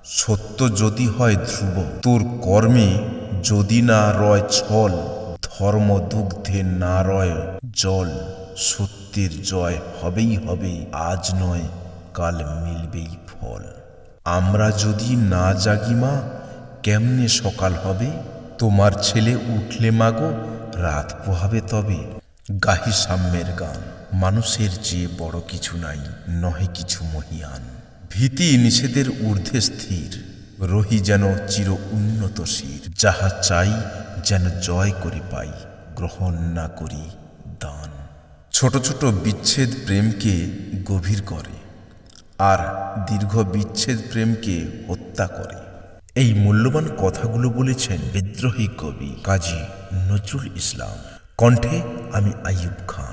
সত্য যদি হয় ধ্রুব, তোর কর্মে যদি না রয় ছল, ধর্ম দুগ্ধে না রয় জল, সত্যের জয় হবেই হবে, আজ নয় কাল মিলবেই ফল। আমরা যদি না জাগি মা, কেমনে সকাল হবে? তোমার ছেলে উঠলে মাগো, রাত পোহাবে তবে। গাহি সাম্যের গান, মানুষের চেয়ে বড় কিছু নাই, নহে কিছু মহিয়ান। ভীতি নিষেধের ঊর্ধ্বে স্থির, রহি যেন চির উন্নত শির। যাহা চাই যেন জয় করে পাই, গ্রহণ না করি দান। ছোট ছোট বিচ্ছেদ প্রেমকে গভীর করে, আর দীর্ঘ বিচ্ছেদ প্রেমকে হত্যা করে। এই মূল্যবান কথাগুলো বলেছেন বিদ্রোহী কবি কাজী নজরুল ইসলাম। কণ্ঠে আমি আইয়ুব খান।